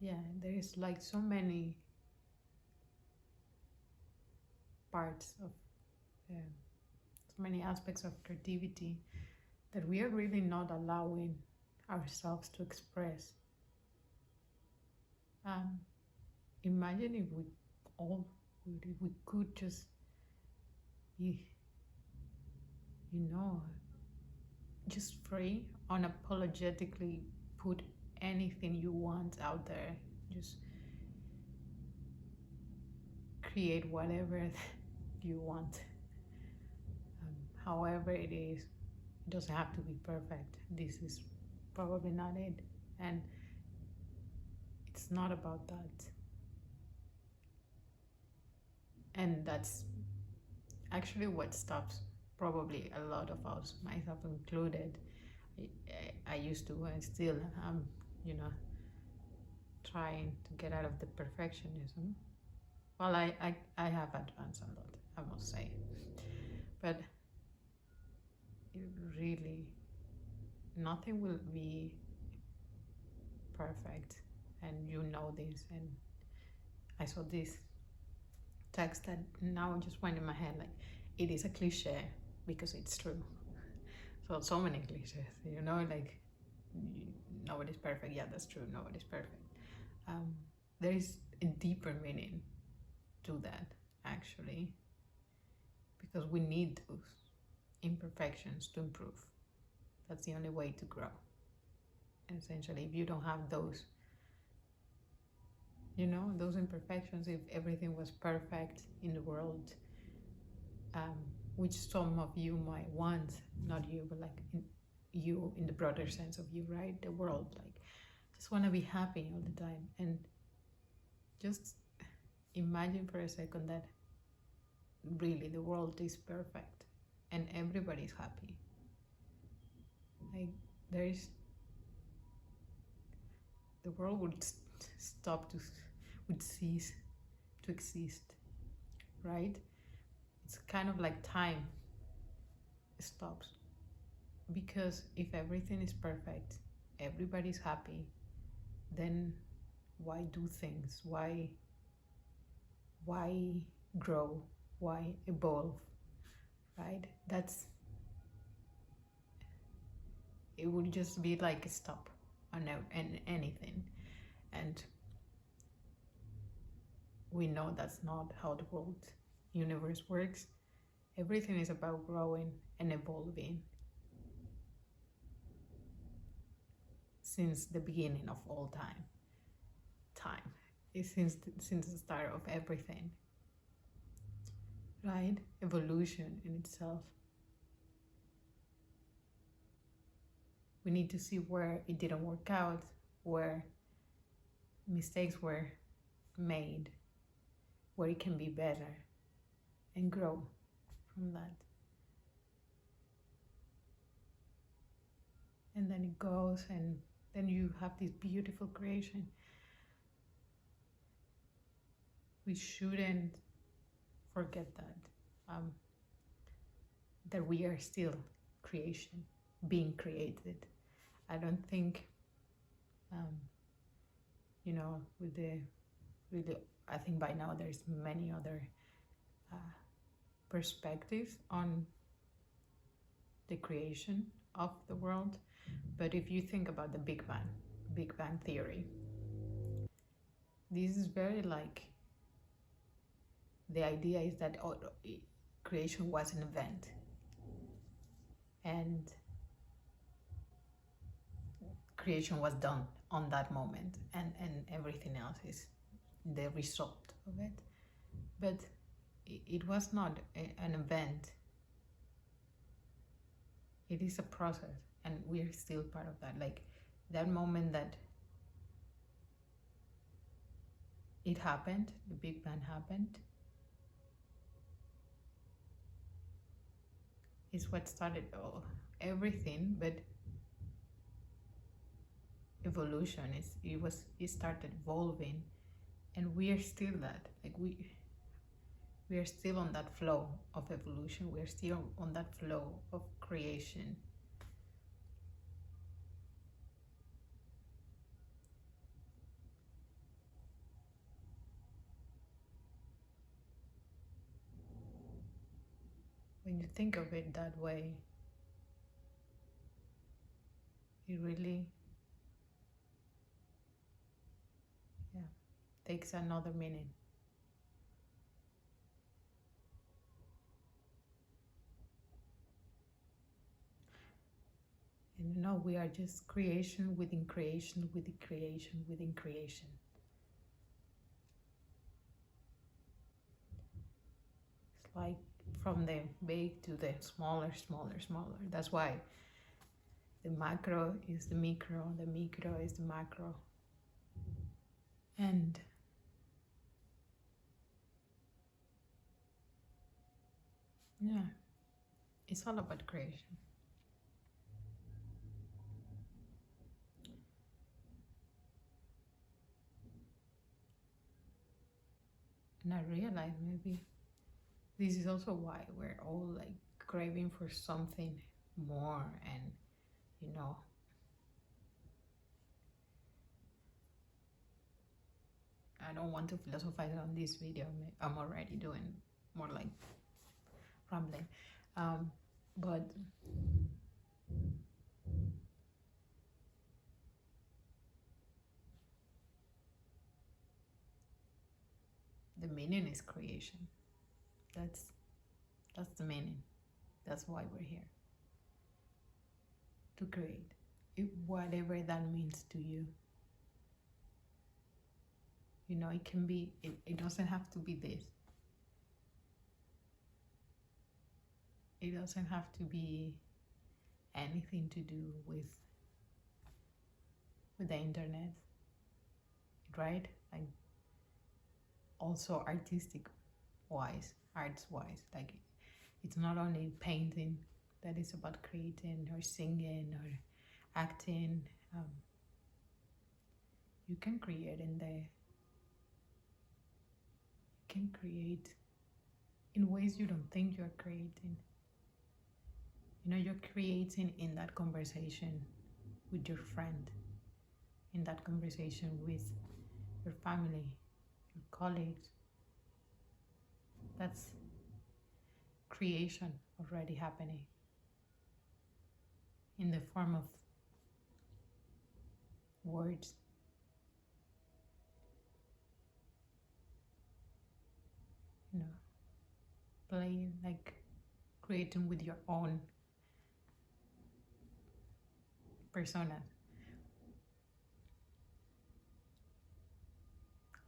yeah, there is like so many parts of so many aspects of creativity that we are really not allowing ourselves to express. um, Imagine if we all if we could just be, you know, just free, unapologetically put anything you want out there. Just create whatever you want, however it is. It doesn't have to be perfect. This is probably not it. And it's not about that. And that's actually what stops probably a lot of us, myself included. I used to, and still am, you know, trying to get out of the perfectionism. Well, I have advanced a lot, I must say. But it really, nothing will be perfect. And you know this. And I saw this text that now just went in my head, like, it is a cliche because it's true. So many cliches, you know, like, nobody's perfect. Yeah, that's true, nobody's perfect. There is a deeper meaning to that, actually, because we need those imperfections to improve. That's the only way to grow. And essentially, if you don't have those, you know, those imperfections, if everything was perfect in the world, which some of you might want, not you, but like you in the broader sense of you, right? The world, like, just want to be happy all the time. And just imagine for a second that really the world is perfect and everybody's happy. Like, there's, the world would stop to, would cease to exist, right? It's kind of like time stops, because if everything is perfect, everybody's happy, then why do things? Why grow? Why evolve? Right? That's, it would just be like a stop on anything. And we know that's not how the world, universe works. Everything is about growing and evolving since the beginning of all time is since the start of everything, right? Evolution in itself. We need to see where it didn't work out, where mistakes were made, where it can be better, and grow from that. And then it goes, and then you have this beautiful creation. We shouldn't forget that we are still creation, being created. I don't think, you know, with the really, I think by now there's many other perspectives on the creation of the world. But if you think about the Big Bang Theory, this is very like, the idea is that creation was an event, and creation was done on that moment, and everything else is the result of it. But it was not an event. It is a process, and we're still part of that. Like, that moment that it happened, the Big Bang happened, is what started everything. But evolution is, it started evolving, and we are still that. Like, we are still on that flow of evolution. We are still on that flow of creation. when you think of it that way, it really, yeah, takes another meaning. And we are just creation within creation within creation within creation. It's like from the big to the smaller, smaller, smaller. That's why the macro is the micro is the macro. And yeah, it's all about creation. And I realized maybe this is also why we're all like craving for something more. And I don't want to philosophize on this video. I'm already doing more like rambling. But the meaning is creation. That's the meaning. That's why we're here. To create. Whatever that means to you. It can be, it doesn't have to be this. It doesn't have to be anything to do with the internet, right? Like also artistic wise, arts wise, like it's not only painting that is about creating or singing or acting. You can create in ways you don't think you're creating. You're creating in that conversation with your friend, in that conversation with your family, your colleagues. That's creation already happening in the form of words. Playing, like creating with your own persona.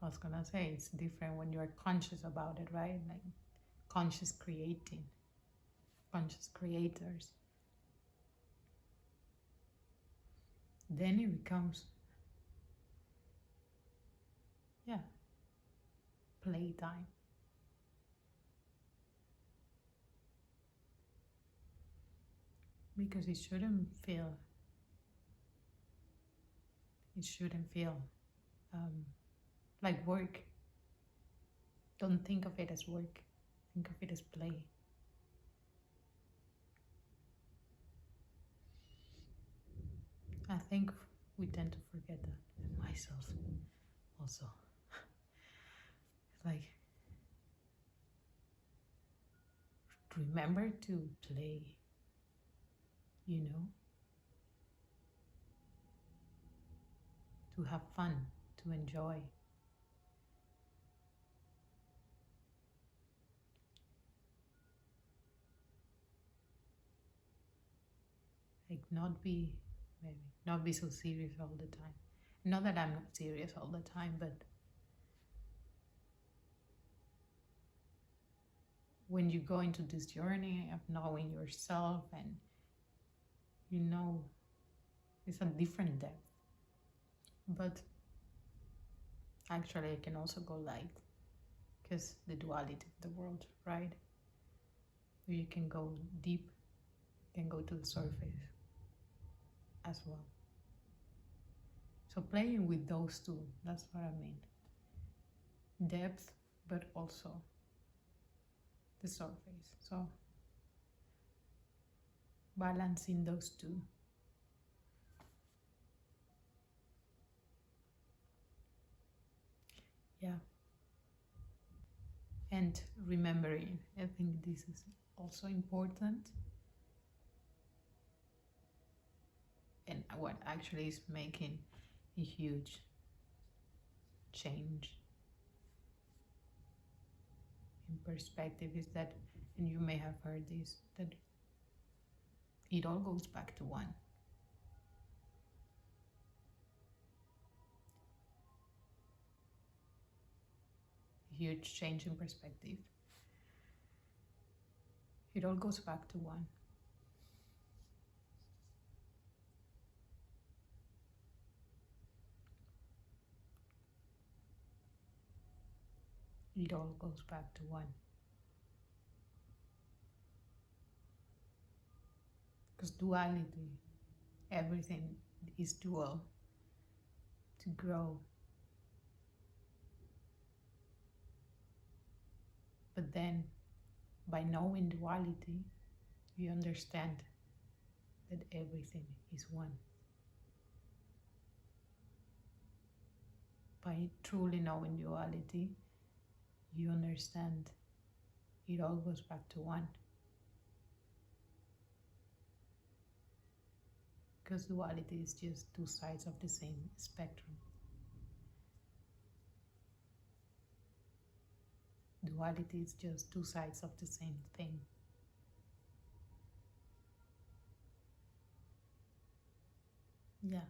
I was gonna say it's different when you're conscious about it, right? Like conscious creating, conscious creators. Then it becomes, yeah, playtime. Because it shouldn't feel like work. Don't think of it as work. Think of it as play. I think we tend to forget that. Myself also. It's like, remember to play, to have fun, to enjoy. Like not be so serious all the time. Not that I'm not serious all the time, but when you go into this journey of knowing yourself, and it's a different depth. But actually I can also go light, because the duality of the world, right? You can go deep, you can go to the surface as well. So playing with those two, that's what I mean. Depth, but also the surface. So balancing those two. Yeah. And and remembering. I think this is also important, and what actually is making a huge change in perspective is that, and you may have heard this, that it all goes back to one. Huge change in perspective. It all goes back to one. It all goes back to one. Because duality, everything is dual to grow. But then, by knowing duality, you understand that everything is one. By truly knowing duality, you understand it all goes back to one. Because duality is just two sides of the same spectrum. Duality is just two sides of the same thing. Yeah.